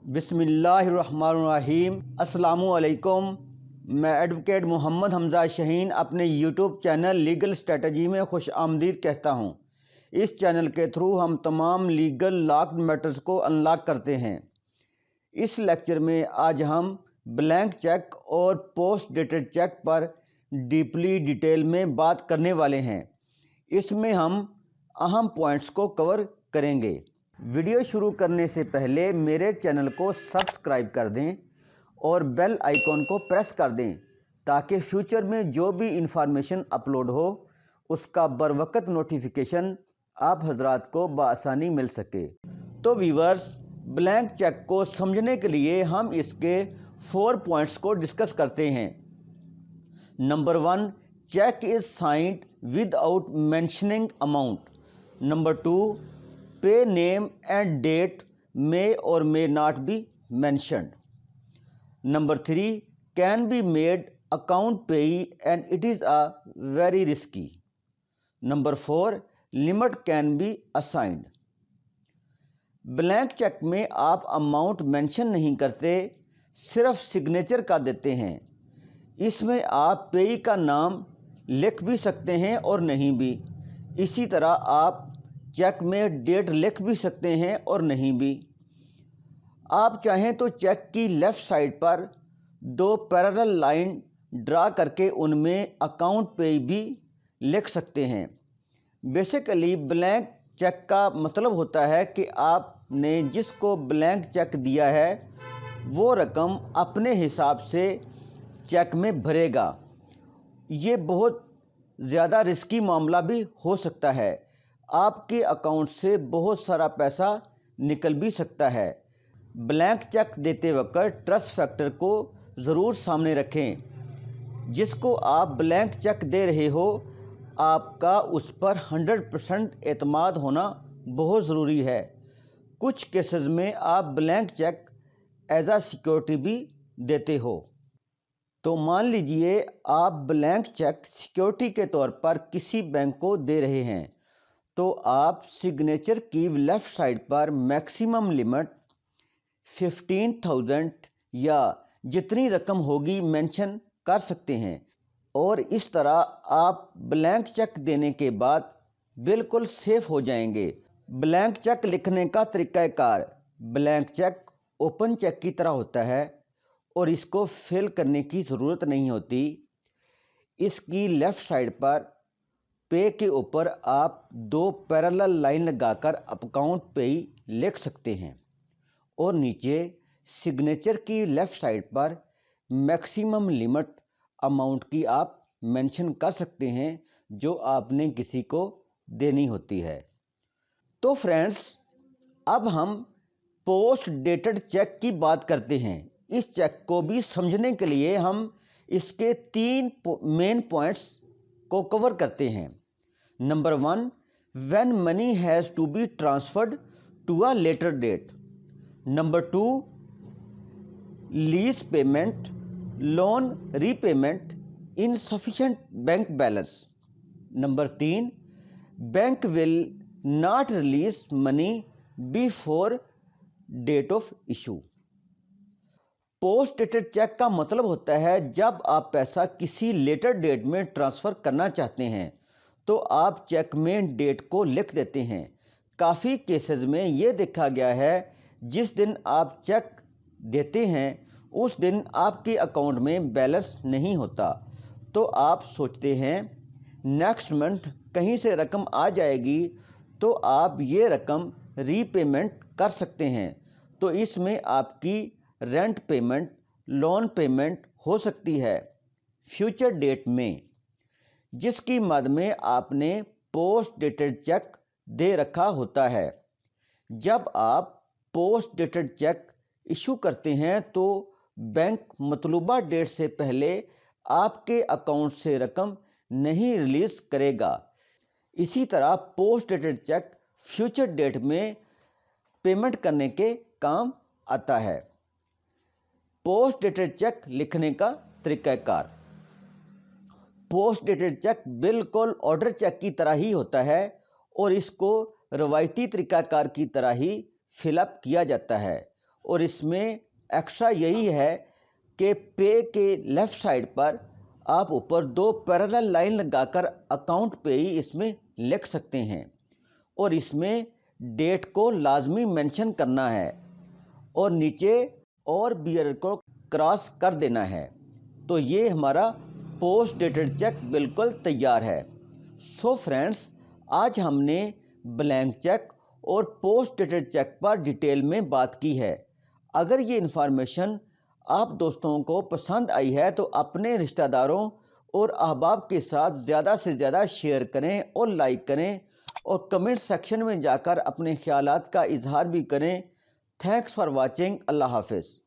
बिस्मिल्लाहिर्रहमानिर्रहीम। अस्सलामुअलैकुम। मैं एडवोकेट मोहम्मद हमजा शहीन अपने यूट्यूब चैनल लीगल स्ट्रेटजी में खुश आमदीद कहता हूँ। इस चैनल के थ्रू हम तमाम लीगल लॉक्ड मैटर्स को अनलॉक करते हैं। इस लेक्चर में आज हम ब्लैंक चेक और पोस्ट डेटेड चेक पर डीपली डिटेल में बात करने वाले हैं। इसमें हम अहम पॉइंट्स को कवर करेंगे। वीडियो शुरू करने से पहले मेरे चैनल को सब्सक्राइब कर दें और बेल आइकॉन को प्रेस कर दें ताकि फ्यूचर में जो भी इंफॉर्मेशन अपलोड हो उसका बरवकत नोटिफिकेशन आप हजरात को बआसानी मिल सके। तो व्यूअर्स, ब्लैंक चेक को समझने के लिए हम इसके 4 पॉइंट्स को डिस्कस करते हैं। Number 1, cheque is signed without mentioning amount. Number 2, pay name and date may or may not be mentioned. Number 3, can be made account payee and it is a very risky. Number 4, limit can be assigned. Blank cheque में आप amount mention नहीं करते, सिर्फ signature कर देते हैं। इसमें आप पेई का नाम लिख भी सकते हैं और नहीं भी। इसी तरह आप चेक में डेट लिख भी सकते हैं और नहीं भी। आप चाहें तो चेक की लेफ़्ट साइड पर 2 पैरेलल लाइन ड्रा करके उनमें अकाउंट पे भी लिख सकते हैं। बेसिकली ब्लैंक चेक का मतलब होता है कि आपने जिसको ब्लैंक चेक दिया है वो रकम अपने हिसाब से चेक में भरेगा। ये बहुत ज़्यादा रिस्की मामला भी हो सकता है। आपके अकाउंट से बहुत सारा पैसा निकल भी सकता है। ब्लैंक चेक देते वक्त ट्रस्ट फैक्टर को ज़रूर सामने रखें। जिसको आप ब्लैंक चेक दे रहे हो आपका उस पर 100% एतमाद होना बहुत ज़रूरी है। कुछ केसेस में आप ब्लैंक चेक एज आ सिक्योरिटी भी देते हो। तो मान लीजिए आप ब्लैंक चेक सिक्योरिटी के तौर पर किसी बैंक को दे रहे हैं, तो आप सिग्नेचर की लेफ़्ट साइड पर मैक्सिमम लिमिट 15,000 या जितनी रकम होगी मेंशन कर सकते हैं। और इस तरह आप ब्लैंक चेक देने के बाद बिल्कुल सेफ हो जाएंगे। ब्लैंक चेक लिखने का तरीक़ाकार, ब्लैंक चेक ओपन चेक की तरह होता है और इसको फिल करने की ज़रूरत नहीं होती। इसकी लेफ़्ट साइड पर पे के ऊपर आप 2 पैरेलल लाइन लगाकर अकाउंट पे ही लिख सकते हैं और नीचे सिग्नेचर की लेफ़्ट साइड पर मैक्सिमम लिमिट अमाउंट की आप मेंशन कर सकते हैं जो आपने किसी को देनी होती है। तो फ्रेंड्स, अब हम पोस्ट डेटेड चेक की बात करते हैं। इस चेक को भी समझने के लिए हम इसके 3 मेन पॉइंट्स को कवर करते हैं। Number 1, when money has to be transferred to a later date. Number 2, lease payment, loan repayment, insufficient bank balance. Number 3, bank will not release money before date of issue. Post dated check का मतलब होता है जब आप पैसा किसी letter date में transfer करना चाहते हैं तो आप चेक में डेट को लिख देते हैं। काफ़ी केसेस में ये देखा गया है जिस दिन आप चेक देते हैं उस दिन आपके अकाउंट में बैलेंस नहीं होता, तो आप सोचते हैं नेक्स्ट मंथ कहीं से रकम आ जाएगी तो आप ये रकम रीपेमेंट कर सकते हैं। तो इसमें आपकी रेंट पेमेंट, लोन पेमेंट हो सकती है फ्यूचर डेट में, जिसकी मद में आपने पोस्ट डेटेड चेक दे रखा होता है। जब आप पोस्ट डेटेड चेक इशू करते हैं तो बैंक मतलूबा डेट से पहले आपके अकाउंट से रकम नहीं रिलीज़ करेगा। इसी तरह post dated cheque future date में पेमेंट करने के काम आता है। पोस्ट डेटेड चेक लिखने का तरीक़ाकार, पोस्ट डेटेड चेक बिल्कुल ऑर्डर चेक की तरह ही होता है और इसको रवायती तरीक़ाकार की तरह ही फिलअप किया जाता है اور اس میں ایکسٹرا یہی ہے کہ پے کے لیفٹ سائڈ پر آپ اوپر 2 پیرالل لائن لگا کر اکاؤنٹ پیئی اس میں لکھ سکتے ہیں، اور اس میں ڈیٹ کو لازمی مینشن کرنا ہے اور نیچے اور بیئر کو کراس کر دینا ہے۔ تو یہ ہمارا پوسٹ ڈیٹڈ چیک بالکل تیار ہے۔ سو فرینڈس، آج ہم نے بلینک چیک اور پوسٹ ڈیٹڈ چیک پر ڈیٹیل میں بات کی ہے۔ اگر یہ انفارمیشن آپ دوستوں کو پسند آئی ہے تو اپنے رشتہ داروں اور احباب کے ساتھ زیادہ سے زیادہ شیئر کریں اور لائک کریں، اور کمنٹ سیکشن میں جا کر اپنے خیالات کا اظہار بھی کریں۔ Thanks for watching. اللہ حافظ۔